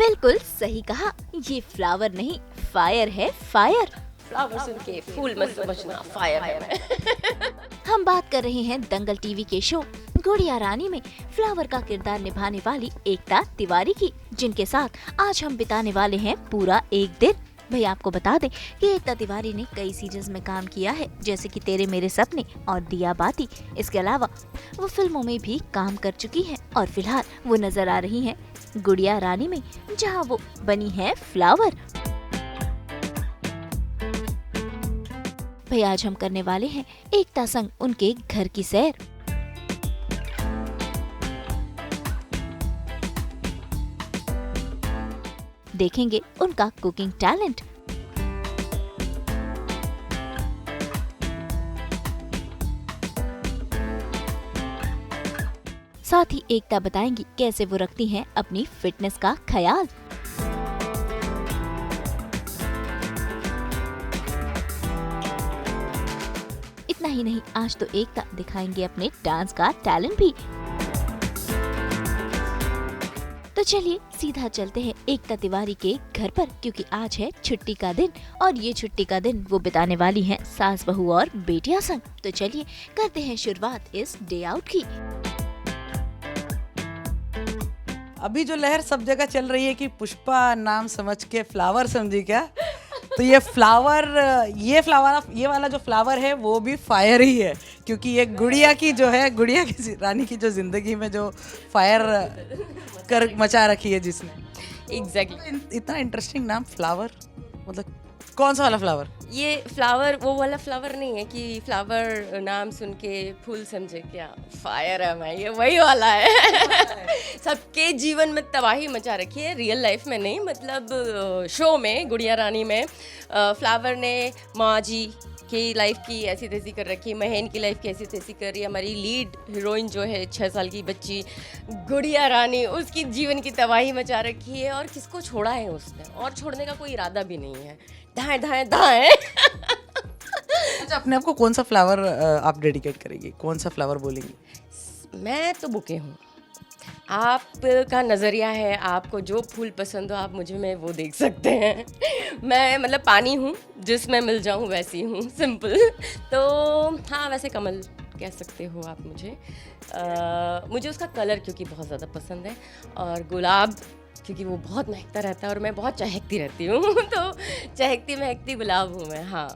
बिल्कुल सही कहा, ये फ्लावर नहीं फायर है, फायर। फ्लावर सुन के फूल मत समझना, फायर है मैं। हम बात कर रहे हैं दंगल टीवी के शो गुड़िया रानी में फ्लावर का किरदार निभाने वाली एकता तिवारी की, जिनके साथ आज हम बिताने वाले हैं पूरा एक दिन। भाई आपको बता दें कि एकता तिवारी ने कई सीरीज में काम किया है, जैसे कि तेरे मेरे सपने और दिया बाती। इसके अलावा वो फिल्मों में भी काम कर चुकी हैं और फिलहाल वो नजर आ रही हैं गुड़िया रानी में, जहां वो बनी है फ्लावर। भाई आज हम करने वाले हैं एकता संग उनके घर की सैर। देखेंगे उनका कुकिंग टैलेंट। साथ ही एकता बताएंगी कैसे वो रखती हैं अपनी फिटनेस का ख्याल। इतना ही नहीं, आज तो एकता दिखाएंगे अपने डांस का टैलेंट भी। तो चलिए सीधा चलते हैं एकता तिवारी के घर पर, क्योंकि आज है छुट्टी का दिन और ये छुट्टी का दिन वो बिताने वाली हैं सास बहू और बेटियां संग। तो चलिए करते हैं शुरुआत इस डे आउट की। अभी जो लहर सब जगह चल रही है कि पुष्पा नाम समझ के फ्लावर समझी क्या, तो ये वाला जो फ्लावर है वो भी फायर ही है, क्योंकि ये गुड़िया की रानी की जो जिंदगी में जो फायर कर मचा रखी है जिसने। एग्जैक्टली। इतना इंटरेस्टिंग नाम फ्लावर, मतलब कौन सा वाला फ्लावर? ये फ्लावर वो वाला फ्लावर नहीं है कि फ्लावर नाम सुन के फूल समझे क्या, फायर है मैं, ये वही वाला है। सबके जीवन में तबाही मचा रखी है, रियल लाइफ में नहीं, मतलब शो में गुड़िया रानी में फ्लावर ने माँ जी की लाइफ की ऐसी तैसी कर रखी है, महेन की लाइफ की ऐसी तैसी कर रही है। हमारी लीड हीरोइन जो है 6 साल की बच्ची गुड़िया रानी, उसकी जीवन की तबाही मचा रखी है और किसको छोड़ा है उसने, और छोड़ने का कोई इरादा भी नहीं है। दाएं दाएं दाएं। अच्छा, अपने आप को कौन सा फ्लावर आप डेडिकेट करेंगे, कौन सा फ्लावर बोलेंगे? मैं तो बुके हूँ, आपका नज़रिया है, आपको जो फूल पसंद हो आप मुझे में वो देख सकते हैं। मैं मतलब पानी हूँ, जिसमें मिल जाऊँ वैसी हूँ, सिंपल। तो हाँ, वैसे कमल कह सकते हो आप मुझे। मुझे उसका कलर क्योंकि बहुत ज़्यादा पसंद है, और गुलाब क्योंकि वो बहुत महकता रहता है और मैं बहुत चहकती रहती हूँ। तो चहकती महकती गुलाब हूँ मैं। हाँ,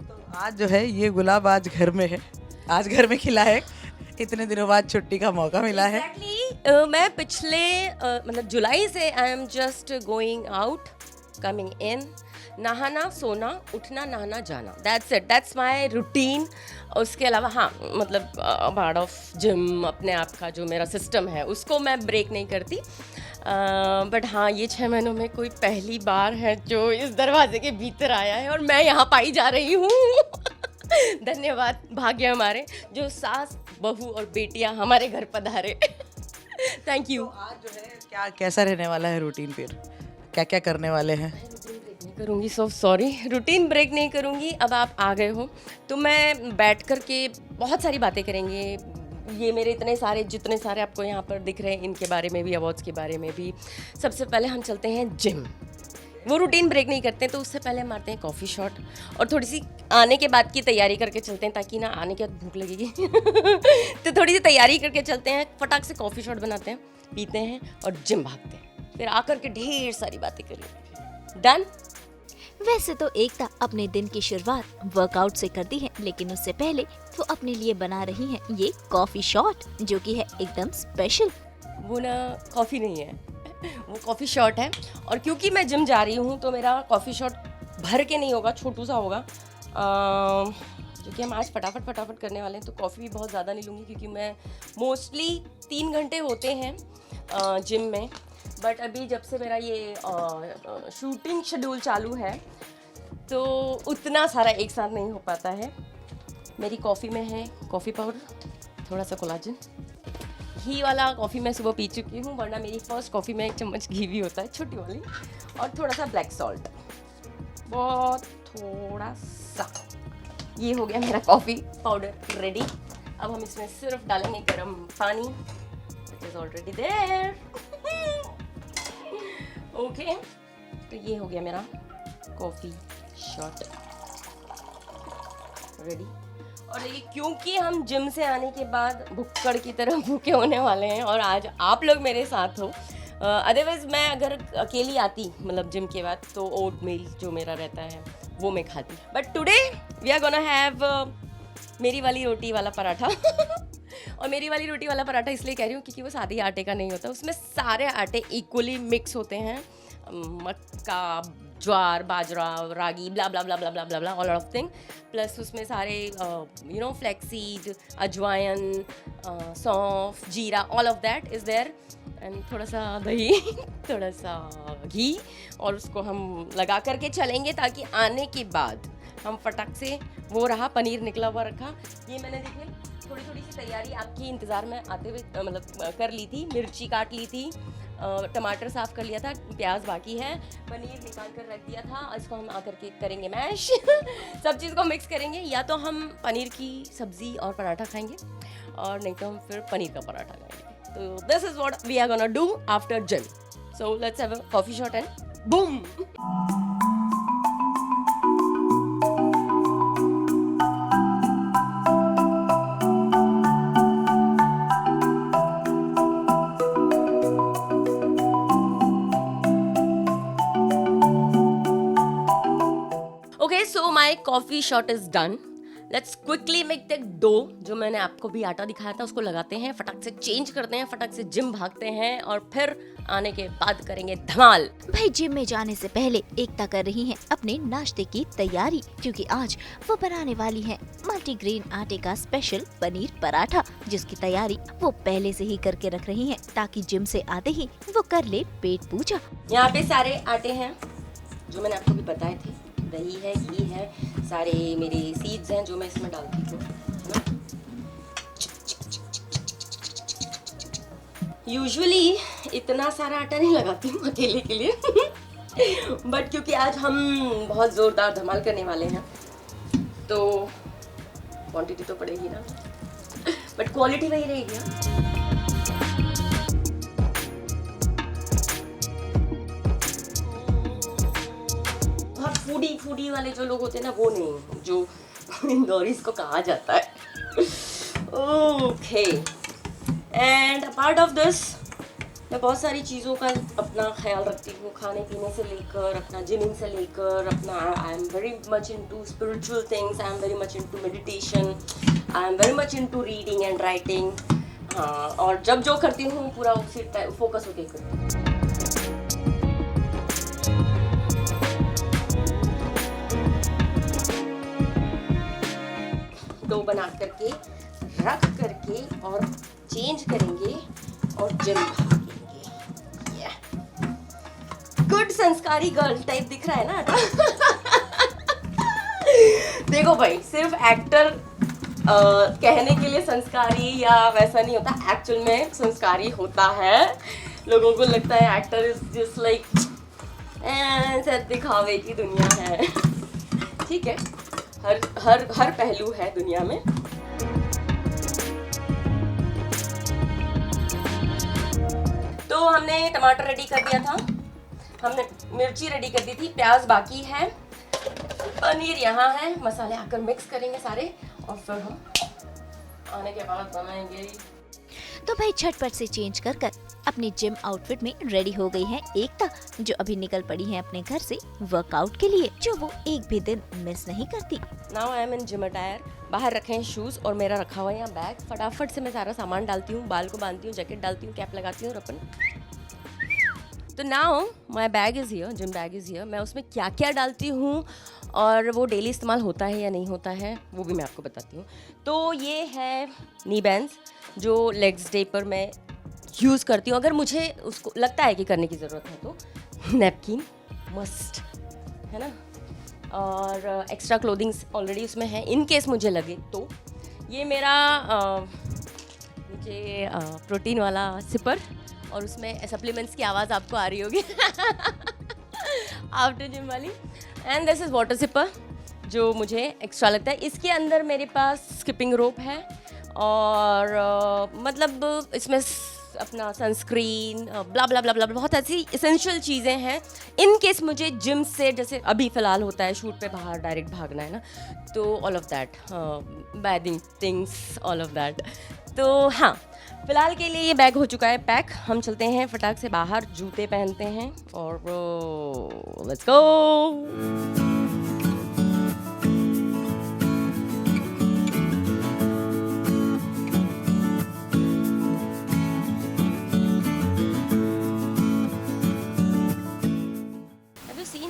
तो आज जो है ये गुलाब आज घर में है, आज घर में खिला है, इतने दिनों बाद छुट्टी का मौका मिला है। मैं पिछले मतलब जुलाई से I am just going out, coming in, नहाना सोना उठना नहाना जाना, that's it, that's my routine. उसके अलावा हाँ, मतलब पार्ट ऑफ जिम, अपने आप का जो मेरा सिस्टम है उसको मैं ब्रेक नहीं करती। बट हाँ, ये 6 महीनों में कोई पहली बार है जो इस दरवाजे के भीतर आया है और मैं यहाँ पाई जा रही हूँ। धन्यवाद भाग्य हमारे, जो सास बहू और बेटियां हमारे घर पधारे। Thank you. आज जो है कैसा रहने वाला है रूटीन, फिर क्या क्या करने वाले हैं? नहीं करूँगी, सो सॉरी, रूटीन ब्रेक नहीं करूँगी। अब आप आ गए हो तो मैं बैठ कर के बहुत सारी बातें करेंगे। ये मेरे जितने सारे आपको यहाँ पर दिख रहे हैं, इनके बारे में भी, अवार्ड्स के बारे में भी। सबसे पहले हम चलते हैं जिम, वो रूटीन ब्रेक नहीं करते, तो उससे पहले मारते हैं कॉफ़ी शॉट और थोड़ी सी आने के बाद की तैयारी करके चलते हैं, ताकि ना आने के बाद भूख लगेगी। तो थोड़ी सी तैयारी करके चलते हैं, फटाक से कॉफ़ी शॉट बनाते हैं, पीते हैं और जिम भागते हैं, फिर आकर के ढेर सारी बातें करेंगे। डन। वैसे तो एकता अपने दिन की शुरुआत वर्कआउट से करती है, लेकिन उससे पहले वो अपने लिए बना रही हैं ये कॉफी शॉट, जो कि है एकदम स्पेशल। वो ना कॉफ़ी नहीं है, वो कॉफ़ी शॉट है। और क्योंकि मैं जिम जा रही हूँ तो मेरा कॉफ़ी शॉट भर के नहीं होगा, छोटू सा होगा, क्योंकि हम आज फटाफट करने वाले हैं। तो कॉफ़ी भी बहुत ज़्यादा नहीं लूँगी, क्योंकि मैं मोस्टली 3 घंटे होते हैं जिम में। बट अभी जब से मेरा ये शूटिंग शेड्यूल चालू है तो उतना सारा एक साथ नहीं हो पाता है। मेरी कॉफ़ी में है कॉफ़ी पाउडर, थोड़ा सा कोलाजन, घी वाला कॉफ़ी मैं सुबह पी चुकी हूँ, वरना मेरी फर्स्ट कॉफ़ी में 1 चम्मच घी भी होता है, छोटी वाली, और थोड़ा सा ब्लैक सॉल्ट, बहुत थोड़ा सा। ये हो गया मेरा कॉफ़ी पाउडर रेडी। अब हम इसमें सिर्फ डालेंगे गर्म पानी, which is already there। Okay, तो ये हो गया मेरा कॉफ़ी शॉट रेडी। और देखिए, क्योंकि हम जिम से आने के बाद भुक्कड़ की तरह भूखे होने वाले हैं और आज आप लोग मेरे साथ हो, अदरवाइज मैं अगर अकेली आती मतलब जिम के बाद तो ओट मील जो मेरा रहता है वो मैं खाती, but today we are gonna have मेरी वाली रोटी वाला पराठा और मेरी वाली रोटी वाला पराठा इसलिए कह रही हूँ क्योंकि वो सादे आटे का नहीं होता, उसमें सारे आटे इक्वली मिक्स होते हैं, मक्का, ज्वार, बाजरा, रागी, blah blah blah blah blah blah blah all of thing, plus उसमें सारे यू नो फ्लैक्सीड, अजवाइन, सौंफ, जीरा, all of that is there, and थोड़ा सा दही थोड़ा सा घी, और उसको हम लगा करके चलेंगे ताकि आने के बाद हम फटाक से, वो रहा पनीर निकला हुआ रखा, ये मैंने देखिए थोड़ी थोड़ी सी तैयारी आपकी इंतज़ार में आते हुए मतलब कर ली थी, मिर्ची काट ली थी, टमाटर साफ़ कर लिया था, प्याज बाकी है, पनीर निकाल कर रख दिया था, इसको हम आकर के करेंगे मैश सब चीज़ को मिक्स करेंगे, या तो हम पनीर की सब्ज़ी और पराठा खाएंगे और नहीं तो हम फिर पनीर का पराठा खाएंगे। तो this is what we are gonna do after gym, so let's have a coffee shot and boom. Okay, so my coffee shot is done. Let's quickly make the dough. जो मैंने आपको भी आटा दिखाया था उसको लगाते हैं, फटाक से चेंज करते हैं, फटाक से जिम भागते हैं और फिर आने के बाद करेंगे धमाल। भाई जिम में जाने से पहले एकता कर रही हैं अपने नाश्ते की तैयारी, क्योंकि आज वो बनाने वाली हैं मल्टीग्रेन आटे का स्पेशल पनीर पराठा, जिसकी तैयारी वो पहले से ही करके रख रही हैं ताकि जिम से आते ही वो कर ले पेट पूजा। यहाँ पे सारे आटे हैं जो मैंने आपको भी बताए थे, दही है, घी है, सारे मेरे सीड्स हैं जो मैं इसमें डालती हूँ, है ना। यूजुअली इतना सारा आटा नहीं लगाती हूँ अकेले के लिए बट क्योंकि आज हम बहुत ज़ोरदार धमाल करने वाले हैं तो क्वांटिटी तो पड़ेगी ना, बट क्वालिटी वही रहेगी ना। फूडी वाले जो लोग होते हैं ना, वो नहीं, जो इंदौरीज को कहा जाता है। Okay, and apart of this मैं बहुत सारी चीज़ों का अपना ख्याल रखती हूँ, खाने पीने से लेकर अपना जिमिंग से लेकर अपना, आई am very much into spiritual things, I am very much into meditation, I am very much into reading and writing. हाँ, और जब जो करती हूँ पूरा उसी फोकस होके करती हूँ। डो बना करके रख करके और चेंज करेंगे और जिम भागेंगे। गुड संस्कारी गर्ल टाइप दिख रहा है ना देखो भाई, सिर्फ एक्टर कहने के लिए संस्कारी या वैसा नहीं होता, एक्चुअल में संस्कारी होता है। लोगों को लगता है एक्टर इज जस्ट लाइक ऐसे दिखावे की दुनिया है, ठीक है, हर पहलू है दुनिया में। तो हमने टमाटर रेडी कर दिया था, हमने मिर्ची रेडी कर दी थी, प्याज बाकी है, पनीर यहाँ है, मसाले आकर मिक्स करेंगे सारे और फिर हम आने के बाद बनाएंगे। तो भाई झटपट से चेंज कर कर अपने जिम आउटफिट में रेडी हो गई है एकता, जो अभी निकल पड़ी है अपने घर से वर्कआउट के लिए, जो वो एक भी दिन मिस नहीं करती। Now I am in gym attire, बाहर रखे हैं शूज और मेरा रखा हुआ है यहाँ बैग। फटाफट से मैं सारा सामान डालती हूँ, बाल को बांधती हूँ, जैकेट डालती हूँ, कैप लगाती हूँ और अपन। तो now my bag is here, gym bag is here. मैं उसमें क्या क्या डालती हूँ और वो डेली इस्तेमाल होता है या नहीं होता है वो भी मैं आपको बताती हूँ। तो ये है नी बैंड्स जो लेग्स डे पर मैं यूज़ करती हूँ, अगर मुझे उसको लगता है कि करने की ज़रूरत है तो। नैपकिन मस्ट है ना, और एक्स्ट्रा क्लोथिंग्स ऑलरेडी उसमें है इन केस मुझे लगे तो। ये मेरा मुझे प्रोटीन वाला सिपर, और उसमें सप्लीमेंट्स की आवाज़ आपको आ रही होगी आफ्टर जिम वाली। And this is water sipper जो मुझे एक्स्ट्रा लगता है। इसके अंदर मेरे पास स्किपिंग रोप है और मतलब इसमें अपना सनस्क्रीन, ब्ला ब्ला ब्ला ब्ला, बहुत ऐसी इसेंशियल चीज़ें हैं इन केस मुझे जिम से, जैसे अभी फ़िलहाल होता है शूट पे बाहर डायरेक्ट भागना है ना, तो all of that, wedding things, all of that. तो हाँ, फ़िलहाल के लिए ये बैग हो चुका है पैक। हम चलते हैं फटाक से बाहर, जूते पहनते हैं और let's go.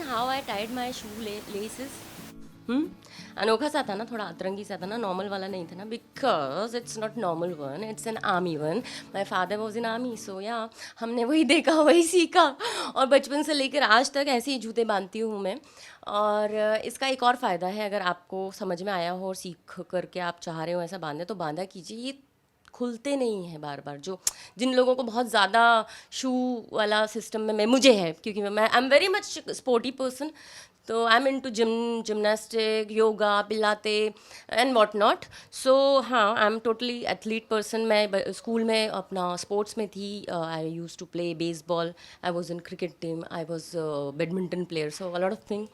How I tied my shoe laces? अनोखा सा था ना, थोड़ा अतरंगी सा था ना, नॉर्मल वाला नहीं था ना, because it's not normal one, it's an army one. My father was in army, so yeah हमने वही देखा वही सीखा, और बचपन से लेकर आज तक ऐसे ही जूते बांधती हूँ मैं। और इसका एक और फ़ायदा है, अगर आपको समझ में आया हो और सीख करके आप चाह रहे हो ऐसा बांधे, तो बांधा कीजिए, ये खुलते नहीं हैं बार बार। जो जिन लोगों को बहुत ज़्यादा शू वाला सिस्टम में मुझे है, क्योंकि मैं I am very much sporty person, तो I am into gymnastic, yoga, pilates and what not. So हाँ, I am totally athlete person. मैं स्कूल में अपना स्पोर्ट्स में थी, I use to play baseball, I was in cricket team, I was badminton player, so a lot of thing.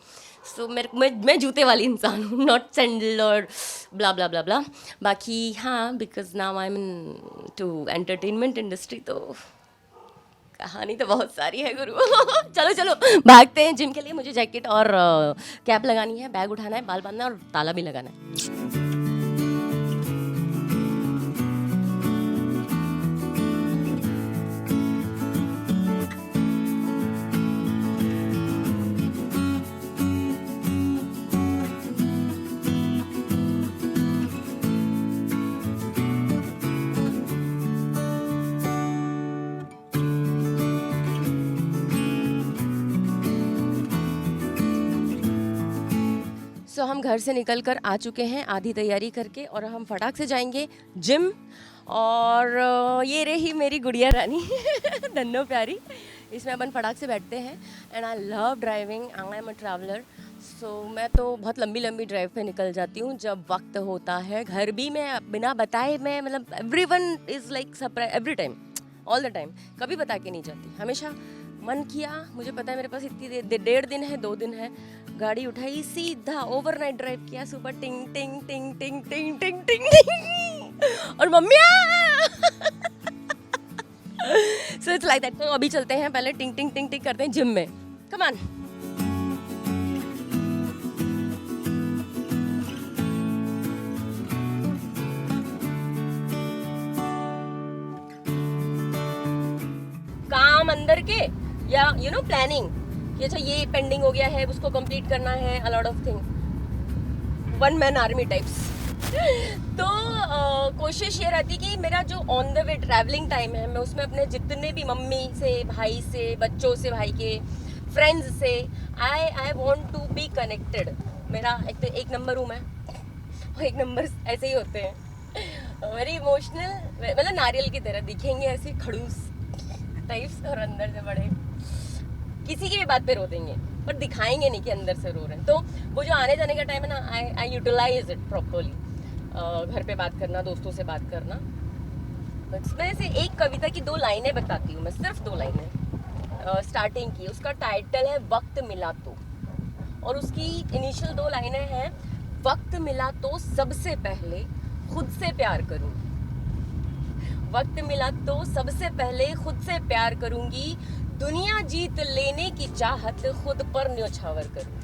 So मैं जूते वाली इंसान हूँ, नॉट सैंडल और ब्ला ब्ला ब्ला ब्ला। बाकी हाँ, because now I am into entertainment industry, तो कहानी तो बहुत सारी है गुरु। चलो चलो भागते हैं जिम के लिए। मुझे जैकेट और कैप लगानी है, बैग उठाना है, बाल बांधना है और ताला भी लगाना है। सो हम घर से निकल कर आ चुके हैं आधी तैयारी करके, और हम फटाक से जाएंगे जिम। और ये रही मेरी गुड़िया रानी धन्नो प्यारी, इसमें अपन फटाक से बैठते हैं। And I love driving, I am a traveller, so मैं तो बहुत लंबी लंबी ड्राइव पे निकल जाती हूँ जब वक्त होता है। घर भी मैं बिना बताए, मैं मतलब everyone is like surprise every time, all the time, कभी बता के नहीं जाती। हमेशा मन किया, मुझे पता है मेरे पास इतनी 1.5 दिन है, 2 दिन है, गाड़ी उठाई, सीधा ओवरनाइट ड्राइव किया, सुबह टिंग टिंग टिंग टिंग टिंग टिंग टिंग टिंग, और mummy so it's like that. तो अभी चलते हैं, पहले टिंग टिंग टिंग टिंग करते हैं जिम में, कम ऑन। काम अंदर के, या यू नो प्लानिंग कि अच्छा ये पेंडिंग हो गया है, उसको कंप्लीट करना है, अ lot of thing, one man army types. तो कोशिश ये रहती कि मेरा जो on the way travelling time है, मैं उसमें अपने जितने भी मम्मी से, भाई से, बच्चों से, भाई के फ्रेंड्स से, I want to be connected. मेरा एक नंबर हूँ मैं, और एक नंबर ऐसे ही होते हैं, वेरी इमोशनल, मतलब नारियल की तरह दिखेंगे ऐसे खड़ूस टाइप्स, और अंदर से बड़े, किसी की भी बात पे रो देंगे पर दिखाएंगे नहीं कि अंदर से रो रहे हैं। तो वो जो आने जाने का टाइम है ना, आई यूटिलाइज इट प्रॉपरली। घर पे बात करना, दोस्तों से बात करना। इसमें से एक कविता की 2 लाइनें बताती हूँ मैं, सिर्फ 2 लाइनें स्टार्टिंग की। उसका टाइटल है वक्त मिला तो, और उसकी इनिशियल 2 लाइनें हैं, वक्त मिला तो सबसे पहले खुद से प्यार करूँगी, वक्त मिला तो सबसे पहले खुद से प्यार करूँगी, दुनिया जीत लेने की चाहत खुद पर न्योछावर करूँ।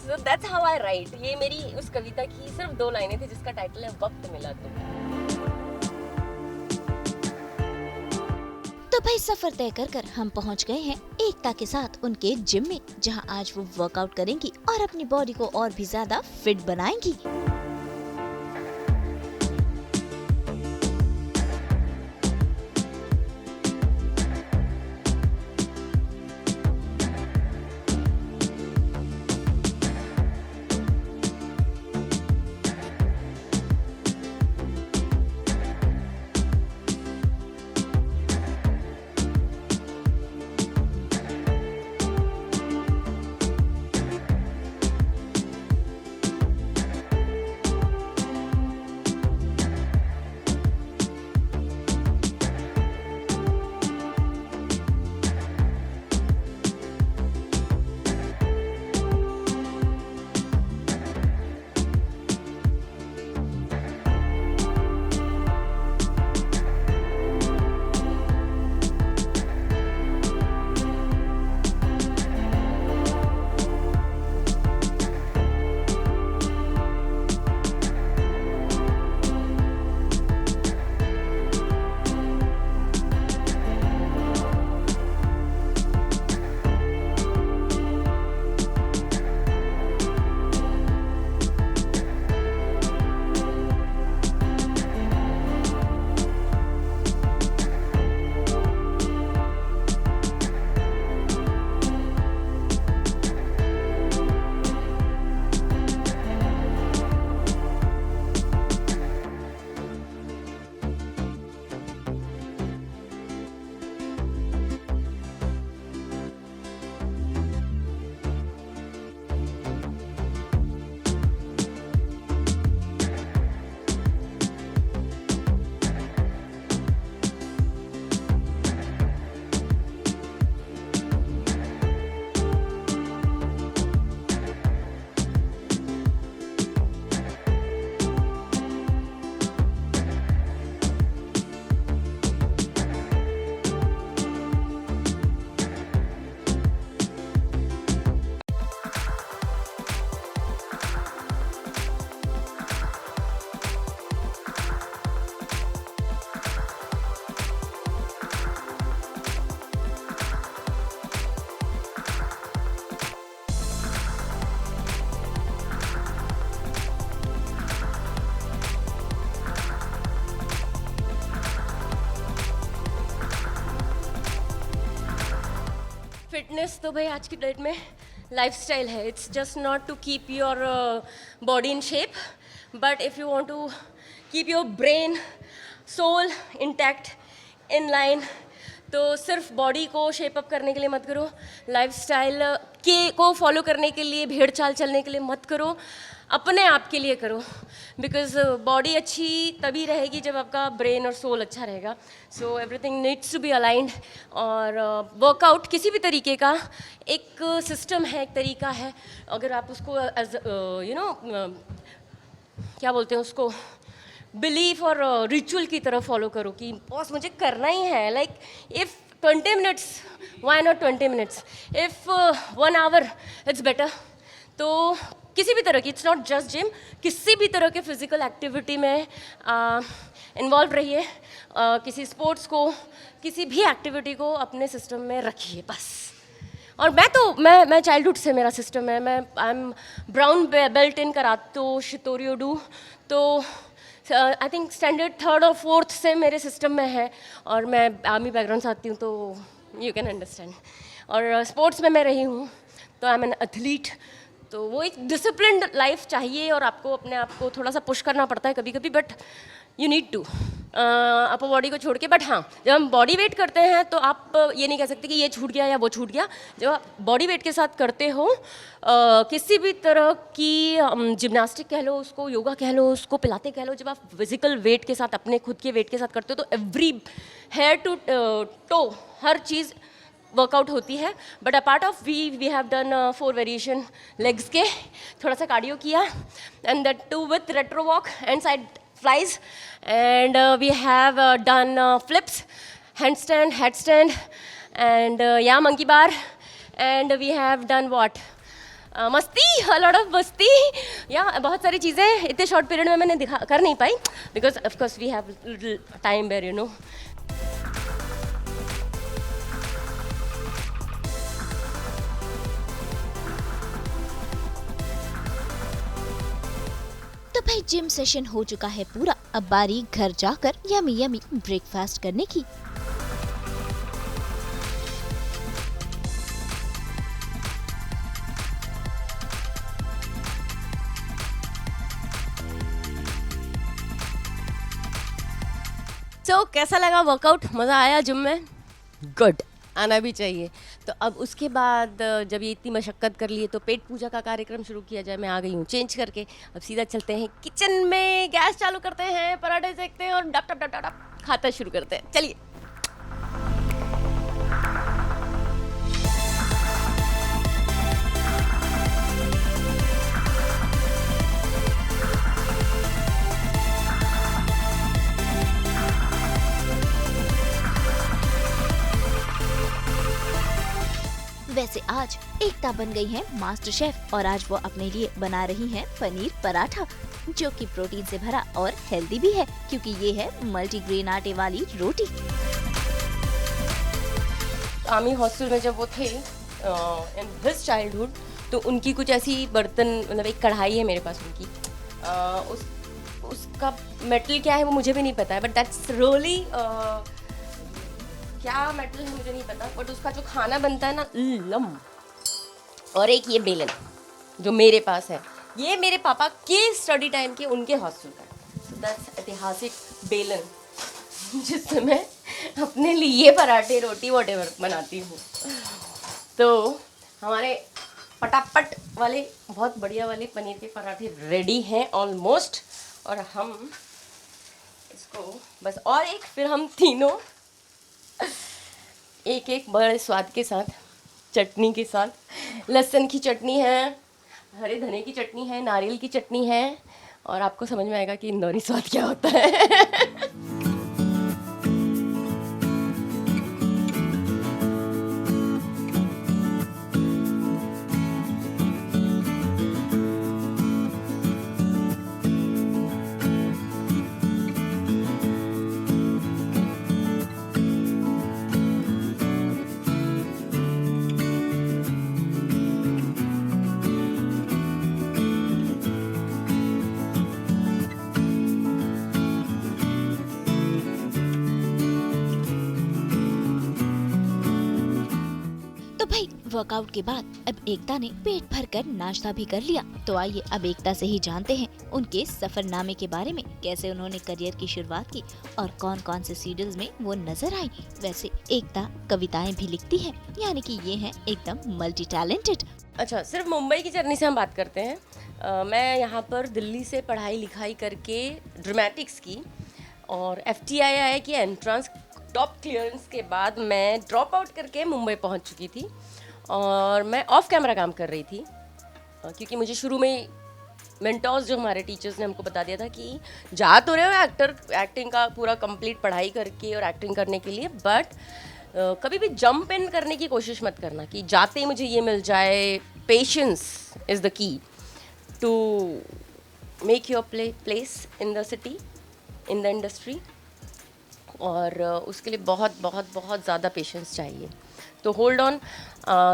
So that's how I write। ये मेरी उस कविता की सिर्फ 2 लाइनें थी, जिसका टाइटल है वक्त मिला तो भाई सफर तय कर हम पहुंच गए हैं एकता के साथ उनके जिम में, जहां आज वो वर्कआउट करेंगी और अपनी बॉडी को और भी ज्यादा फिट बनाएंगी। फिटनेस तो भाई आज की डेट में लाइफस्टाइल है. It's just not to keep your body in shape, but if you want to keep your brain soul intact in line, तो सिर्फ बॉडी को शेप अप करने के लिए मत करो, लाइफस्टाइल के को फॉलो करने के लिए, भेड़ चाल चलने के लिए मत करो, अपने आप के लिए करो. बिकॉज बॉडी अच्छी तभी रहेगी जब आपका ब्रेन और सोल अच्छा रहेगा. So everything needs to be aligned. और वर्कआउट किसी भी तरीके का एक सिस्टम है, एक तरीका है. अगर आप उसको एज यू नो क्या बोलते हैं उसको, बिलीफ और रिचुअल की तरह फॉलो करो कि बॉस मुझे करना ही है. Like if 20 minutes, why not 20 minutes, if 1 hour it's better. तो किसी भी तरह की, इट्स नॉट जस्ट जिम, किसी भी तरह के फिजिकल एक्टिविटी में इन्वॉल्व रहिए. किसी स्पोर्ट्स को, किसी भी एक्टिविटी को अपने सिस्टम में रखिए बस. और मैं चाइल्डहुड से मेरा सिस्टम है. मैं I am brown belt in karate shito ryu do. तो आई थिंक स्टैंडर्ड 3rd और 4th से मेरे सिस्टम में है. और मैं आर्मी बैकग्राउंड से आती हूँ, तो यू कैन अंडरस्टैंड. और स्पोर्ट्स में मैं रही हूँ, तो आई एम एन एथलीट. तो वो एक डिसिप्लिन्ड लाइफ चाहिए, और आपको अपने आप को थोड़ा सा पुश करना पड़ता है कभी कभी, but you need to upper body को छोड़ के. बट हाँ, जब हम बॉडी वेट करते हैं तो आप ये नहीं कह सकते कि ये छूट गया या वो छूट गया. जब आप बॉडी वेट के साथ करते हो, किसी भी तरह की जिम्नास्टिक कह लो उसको, योगा कह लो उसको, पिलाते कह लो, जब आप फिजिकल वेट के साथ, अपने खुद के वेट के साथ करते हो, तो एवरी हेयर टू टो हर चीज़ वर्कआउट होती है. But apart of we have done 4 variation legs के, थोड़ा सा कार्डियो किया, and that too with retro walk and side flies, and we have done flips, handstand, headstand, and yeah monkey bar, and we have done what, मस्ती, a lot of मस्ती. या बहुत सारी चीज़ें इतने शॉर्ट पीरियड में मैंने कर नहीं पाई, because of course we have time where you know. तो भाई जिम सेशन हो चुका है पूरा. अब बारी घर जाकर यमी यमी ब्रेकफास्ट करने की. तो कैसा लगा वर्कआउट? मज़ा आया जिम में? गुड, आना भी चाहिए. तो अब उसके बाद जब ये इतनी मशक्क़त कर लिए, तो पेट पूजा का कार्यक्रम शुरू किया जाए. मैं आ गई हूँ चेंज करके. अब सीधा चलते हैं किचन में, गैस चालू करते हैं, पराठे सेकते हैं और डप टप टप टप खाता शुरू करते हैं. चलिए. वैसे आज एकता बन गई है मास्टर शेफ, और आज वो अपने लिए बना रही हैं पनीर पराठा, जो कि प्रोटीन से भरा और हेल्दी भी है, क्योंकि ये है मल्टीग्रेन आटे वाली रोटी. आर्मी हॉस्टल में जब वो थे इन हिज चाइल्डहुड, तो उनकी कुछ ऐसी बर्तन, मतलब एक कढ़ाई है मेरे पास उनकी, उसका मेटल क्या है वो मुझे भी नहीं पता है, बट दैट्स रियली क्या मेटल है मुझे नहीं पता, बट उसका जो खाना बनता है ना, लम. और एक ये बेलन जो मेरे पास है, ये मेरे पापा के स्टडी टाइम के उनके हॉस्टल का. सो दैट्स ऐतिहासिक बेलन, जिससे मैं अपने लिए पराठे, रोटी, व्हाटएवर बनाती हूँ. तो हमारे पटापट वाले, बहुत बढ़िया वाले पनीर के पराठे रेडी हैं ऑलमोस्ट. और हम इसको बस, और एक फिर हम तीनों एक एक बड़े स्वाद के साथ, चटनी के साथ, लहसुन की चटनी है, हरे धने की चटनी है, नारियल की चटनी है, और आपको समझ में आएगा कि इंदौरी स्वाद क्या होता है. वर्कआउट के बाद अब एकता ने पेट भरकर नाश्ता भी कर लिया। तो आइए अब एकता से ही जानते हैं उनके सफरनामे के बारे में, कैसे उन्होंने करियर की शुरुआत की और कौन कौन से सीरियल्स में वो नजर आई। वैसे एकता कविताएं भी लिखती है, यानी कि ये है एकदम मल्टी टैलेंटेड। अच्छा, सिर्फ मुंबई की जर्नी से हम बात करते हैं। मैं यहाँ पर दिल्ली से पढ़ाई लिखाई करके ड्रामेटिक्स की और FTII की एंट्रेंस टॉप क्लियरेंस के बाद मैं ड्रॉप आउट करके मुंबई पहुँच चुकी थी और मैं ऑफ कैमरा काम कर रही थी, क्योंकि मुझे शुरू में मेंटोर्स जो हमारे टीचर्स ने हमको बता दिया था कि जा तो रहे हो एक्टिंग का पूरा कंप्लीट पढ़ाई करके और एक्टिंग करने के लिए, बट कभी भी जंप इन करने की कोशिश मत करना कि जाते ही मुझे ये मिल जाए। Patience is the key to make your place in the city, in the industry, और उसके लिए बहुत बहुत बहुत ज़्यादा पेशेंस चाहिए। तो होल्ड ऑन,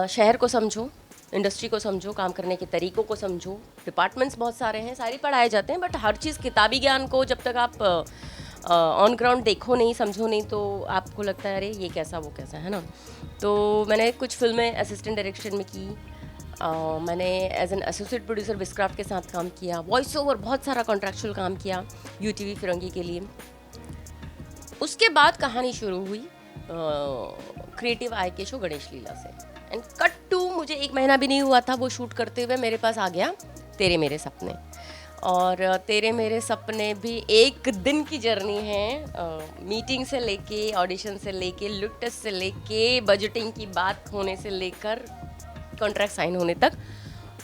शहर को समझो, इंडस्ट्री को समझो, काम करने के तरीक़ों को समझो। डिपार्टमेंट्स बहुत सारे हैं, सारे पढ़ाए जाते हैं, बट हर चीज़ किताबी ज्ञान को जब तक आप ऑन ग्राउंड देखो नहीं, समझो नहीं, तो आपको लगता है अरे ये कैसा वो कैसा, है ना। तो मैंने कुछ फिल्में असिस्टेंट डायरेक्शन में की, मैंने एज एन एसोसिएट प्रोड्यूसर विस्क्राफ्ट के साथ काम किया, वॉइस ओवर बहुत सारा कॉन्ट्रैक्चुअल काम किया UTV फिरंगी के लिए। उसके बाद कहानी शुरू हुई क्रिएटिव आई के शो गणेश लीला से, एंड कट टू मुझे 1 महीना भी नहीं हुआ था वो शूट करते हुए मेरे पास आ गया तेरे मेरे सपने। और तेरे मेरे सपने भी एक दिन की जर्नी है, मीटिंग से लेके, ऑडिशन से लेके, लुक टेस्ट से लेके, बजटिंग की बात होने से लेकर कॉन्ट्रैक्ट साइन होने तक।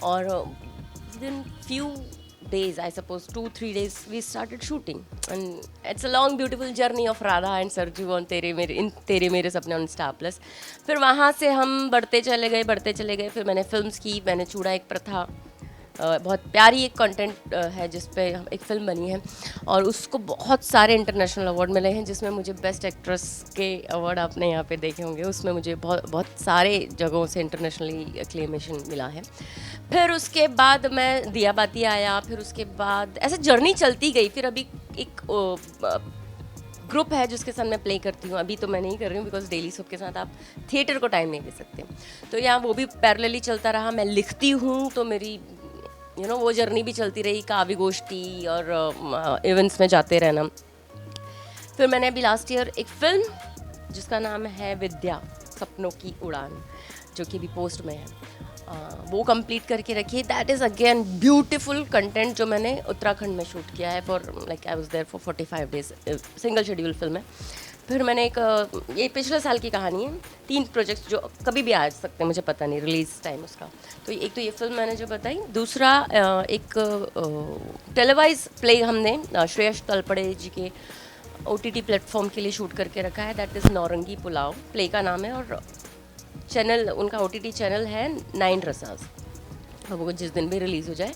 और within few days, I suppose 2-3 days, we started shooting, and it's a long beautiful journey of Radha and Sarju on तेरे मेरे सपने on Star Plus। फिर वहाँ से हम बढ़ते चले गए। फिर मैंने फिल्म्स की, मैंने चूड़ा एक प्रथा, बहुत प्यारी एक कंटेंट है जिस पे एक फ़िल्म बनी है और उसको बहुत सारे इंटरनेशनल अवार्ड मिले हैं, जिसमें मुझे बेस्ट एक्ट्रेस के अवार्ड आपने यहाँ पे देखे होंगे, उसमें मुझे बहुत सारे जगहों से इंटरनेशनली एक्लेमेशन मिला है। फिर उसके बाद मैं दिया बाती आया, फिर उसके बाद ऐसे जर्नी चलती गई। फिर अभी एक ग्रुप है जिसके साथ मैं प्ले करती हूँ, अभी तो मैं नहीं कर रही हूँ बिकॉज डेली सोप के साथ आप थिएटर को टाइम नहीं दे सकते, तो यहाँ वो भी पैरेलली चलता रहा। मैं लिखती हूँ तो मेरी वो जर्नी भी चलती रही, काव्य गोष्ठी और इवेंट्स में जाते रहना। फिर मैंने अभी लास्ट ईयर एक फिल्म जिसका नाम है विद्या सपनों की उड़ान, जो कि अभी पोस्ट में है, वो कंप्लीट करके रखी है। That is again beautiful content जो मैंने उत्तराखंड में शूट किया है for like I was there for 45 days, single schedule film है। फिर मैंने एक ये पिछले साल की कहानी है, 3 प्रोजेक्ट्स जो कभी भी आ सकते हैं, मुझे पता नहीं रिलीज टाइम उसका। तो एक तो ये फिल्म मैंने जो बताई, दूसरा एक टेलीवाइज प्ले हमने श्रेयस तलपड़े जी के OTT प्लेटफॉर्म के लिए शूट करके रखा है। That is Naurangi pulao, play का नाम है, और चैनल उनका OTT चैनल है 9 रसास, वो जिस दिन भी रिलीज़ हो जाए।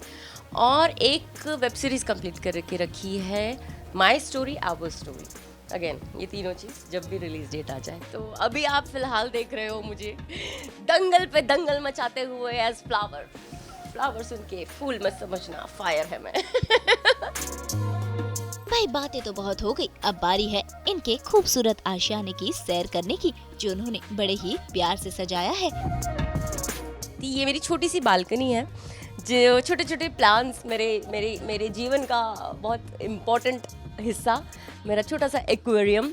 और एक वेब सीरीज़ कंप्लीट करके रखी है my story our story. Again ये तीनों चीज़ जब भी रिलीज डेट आ जाए। तो अभी आप फिलहाल देख रहे हो मुझे दंगल पे दंगल मचाते हुए एज फ्लावर सुन के फूल मत समझना, फायर है मैं। भाई बातें तो बहुत हो गई, अब बारी है इनके खूबसूरत आशियाने की सैर करने की, जो उन्होंने बड़े ही प्यार से सजाया है। ये मेरी छोटी सी बालकनी है, जो छोटे छोटे प्लांट्स मेरे जीवन का बहुत इम्पोर्टेंट हिस्सा, मेरा छोटा सा एक्वेरियम।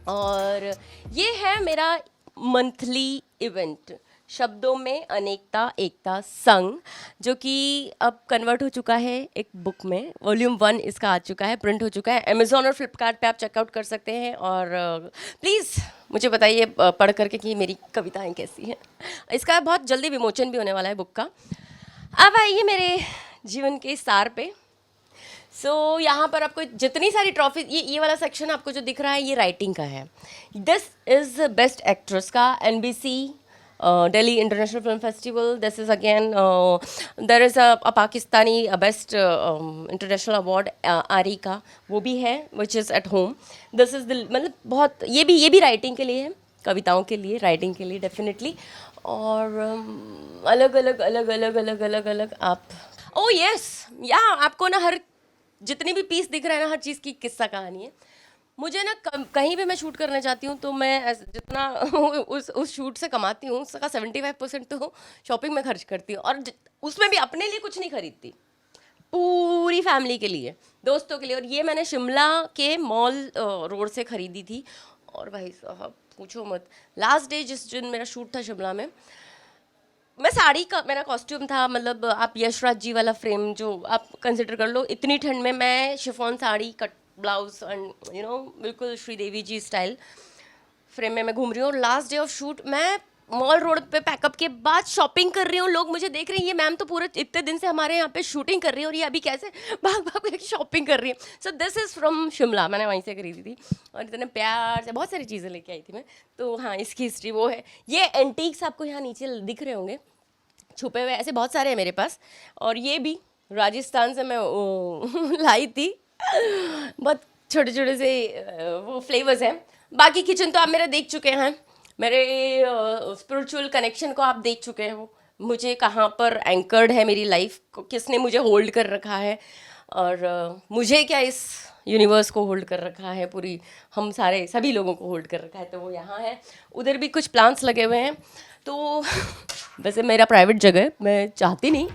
और ये है मेरा मंथली इवेंट, शब्दों में अनेकता एकता संग, जो कि अब कन्वर्ट हो चुका है एक बुक में। वॉल्यूम 1 इसका आ चुका है, प्रिंट हो चुका है। अमेज़ॉन और फ्लिपकार्ट पे आप चेकआउट कर सकते हैं। और प्लीज़ मुझे बताइए पढ़ करके कि मेरी कविताएं कैसी हैं। इसका बहुत जल्दी विमोचन भी होने वाला है बुक का। अब आइए मेरे जीवन के सार पे। यहाँ पर आपको जितनी सारी ट्रॉफी, ये वाला सेक्शन आपको जो दिख रहा है ये राइटिंग का है। दिस इज़ बेस्ट एक्ट्रेस का NBC Delhi International Film Festival. This is again there is a Pakistani best international award आरी का, वो भी है, which is at home. This is the मतलब बहुत ये भी राइटिंग के लिए है, कविताओं के लिए, राइटिंग के लिए डेफिनेटली। और अलग आप यस या आपको ना हर जितनी भी पीस दिख रहा है ना, हर चीज़ की किस्सा कहानी है। मुझे ना कहीं भी मैं शूट करने जाती हूँ तो मैं जितना उस शूट से कमाती हूँ उसका 75% तो शॉपिंग में खर्च करती हूँ, और उसमें भी अपने लिए कुछ नहीं खरीदती, पूरी फैमिली के लिए, दोस्तों के लिए। और ये मैंने शिमला के मॉल रोड से खरीदी थी, और भाई साहब पूछो मत, लास्ट डे जिस दिन मेरा शूट था शिमला में, मैं साड़ी का मेरा कॉस्ट्यूम था, मतलब आप यशराज जी वाला फ्रेम जो आप कंसिडर कर लो, इतनी ठंड में मैं chiffon sari, cut blouse and बिल्कुल श्रीदेवी जी स्टाइल फ्रेम में मैं घूम रही हूँ। और लास्ट डे ऑफ शूट मैं मॉल रोड पे पैकअप के बाद शॉपिंग कर रही हूँ, लोग मुझे देख रहे हैं, ये मैम तो पूरे इतने दिन से हमारे यहाँ पे शूटिंग कर रही है और ये अभी कैसे भाग भाग के शॉपिंग कर रही है। So this is from Shimla, मैंने वहीं से खरीदी थी और इतने प्यार से बहुत सारी चीज़ें लेके आई थी मैं। तो हाँ, इसकी हिस्ट्री वो है। ये एंटीक्स आपको यहाँ नीचे दिख रहे होंगे छुपे हुए, ऐसे बहुत सारे हैं मेरे पास। और ये भी राजस्थान से मैं लाई थी, बहुत छोटे छोटे से वो फ्लेवर्स हैं। बाकी किचन तो आप मेरा देख चुके हैं, मेरे स्पिरिचुअल कनेक्शन को आप देख चुके हैं, वो मुझे कहाँ पर एंकर्ड है मेरी लाइफ को, किसने मुझे होल्ड कर रखा है, और मुझे क्या इस यूनिवर्स को होल्ड कर रखा है, पूरी हम सारे सभी लोगों को होल्ड कर रखा है, तो वो यहाँ है। उधर भी कुछ प्लांट्स लगे हुए हैं, तो वैसे मेरा प्राइवेट जगह है, मैं चाहती नहीं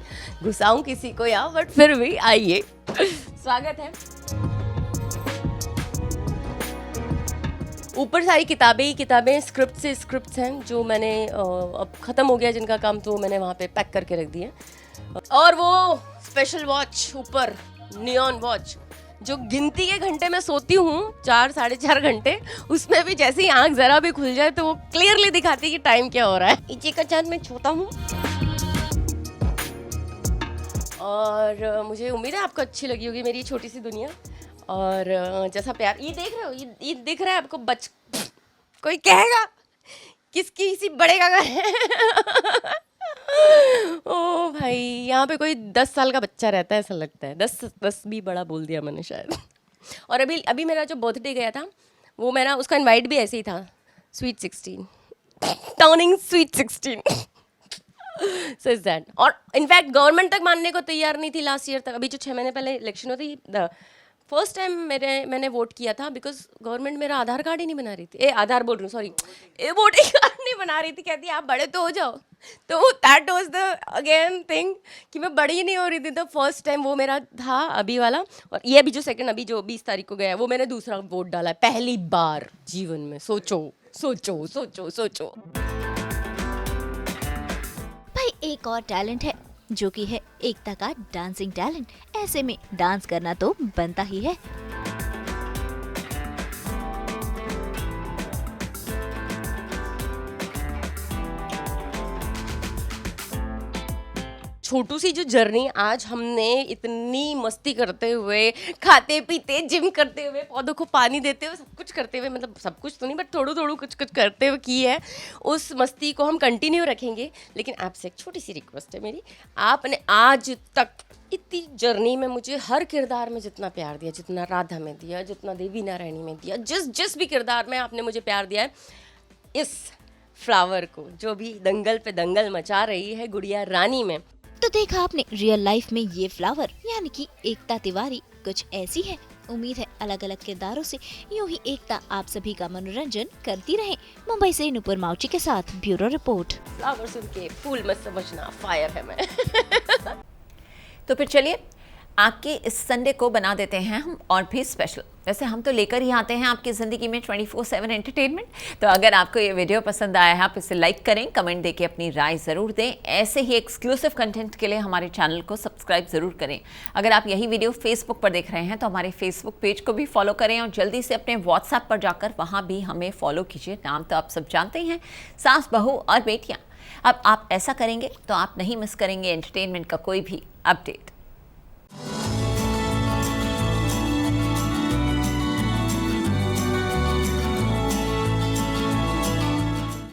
घुसाऊँ किसी को यहाँ, बट फिर भी आइए, स्वागत है। ऊपर सारी किताबें ही किताबें, स्क्रिप्ट से स्क्रिप्ट्स हैं जो मैंने अब ख़त्म हो गया जिनका काम, तो मैंने वहाँ पे पैक करके रख दिए। और वो स्पेशल वॉच ऊपर, नियॉन वॉच, जो गिनती के घंटे में सोती हूँ 4 साढ़े 4 घंटे, उसमें भी जैसे ही आँख ज़रा भी खुल जाए तो वो क्लियरली दिखाती है कि टाइम क्या हो रहा है। इचे का चांद मैं छूता हूँ। और मुझे उम्मीद है आपको अच्छी लगी होगी मेरी छोटी सी दुनिया, और जैसा प्यार ये देख रहे हो, ये दिख रहा है आपको, कोई कहेगा किसकी सी बड़े का घर है। ओ भाई, यहाँ पे कोई 10 साल का बच्चा रहता है ऐसा लगता है, 10 भी बड़ा बोल दिया मैंने शायद। और अभी मेरा जो बर्थडे गया था, वो मेरा उसका इनवाइट भी ऐसे ही था, sweet 16, turning sweet 16। So is that. और इनफैक्ट गवर्नमेंट तक मानने को तैयार नहीं थी लास्ट ईयर तक, अभी जो 6 महीने पहले इलेक्शन हुई थी, फर्स्ट टाइम मैंने वोट किया था, बिकॉज गवर्नमेंट मेरा आधार कार्ड ही नहीं बना रही थी, आधार बोल रही हूँ सॉरी, वोटिंग कार्ड नहीं बना रही थी, कहती आप बड़े तो हो जाओ। तो that was the again thing कि मैं बड़ी ही नहीं हो रही थी। तो फर्स्ट टाइम वो मेरा था अभी वाला, और ये अभी जो सेकंड अभी जो 20 तारीख को गया है, वो मैंने दूसरा वोट डाला है पहली बार जीवन में। सोचो सोचो सोचो सोचो। भाई एक और टैलेंट है जो कि है एकता का डांसिंग टैलेंट। ऐसे में डांस करना तो बनता ही है। छोटू सी जो जर्नी आज हमने इतनी मस्ती करते हुए, खाते पीते, जिम करते हुए, पौधों को पानी देते हुए, सब कुछ करते हुए, मतलब सब कुछ तो नहीं बट थोड़ा थोड़ा कुछ कुछ करते हुए की है, उस मस्ती को हम कंटिन्यू रखेंगे। लेकिन आपसे एक छोटी सी रिक्वेस्ट है मेरी, आपने आज तक इतनी जर्नी में मुझे हर किरदार में जितना प्यार दिया, जितना राधा में दिया, जितना देवी नारायणी में दिया, जिस भी किरदार में आपने मुझे प्यार दिया है, इस फ्लावर को जो भी दंगल पे दंगल मचा रही है गुड़िया रानी में, तो देखा आपने रियल लाइफ में ये फ्लावर यानी कि एकता तिवारी कुछ ऐसी है। उम्मीद है अलग अलग किरदारों से यूं ही एकता आप सभी का मनोरंजन करती रहे। मुंबई से नुपुर माउची के साथ ब्यूरो रिपोर्ट। फ्लावर सुन के फूल मत समझना, फायर है मैं। तो फिर चलिए आपके इस संडे को बना देते हैं हम और भी स्पेशल। वैसे हम तो लेकर ही आते हैं आपकी ज़िंदगी में 24/7 एंटरटेनमेंट। तो अगर आपको ये वीडियो पसंद आया है, आप इसे लाइक करें, कमेंट देके अपनी राय ज़रूर दें। ऐसे ही एक्सक्लूसिव कंटेंट के लिए हमारे चैनल को सब्सक्राइब ज़रूर करें। अगर आप यही वीडियो फेसबुक पर देख रहे हैं तो हमारे फेसबुक पेज को भी फॉलो करें और जल्दी से अपने व्हाट्सएप पर जाकर वहाँ भी हमें फॉलो कीजिए। नाम तो आप सब जानते हैं, सास, बहू और बेटियाँ। अब आप ऐसा करेंगे तो आप नहीं मिस करेंगे एंटरटेनमेंट का कोई भी अपडेट।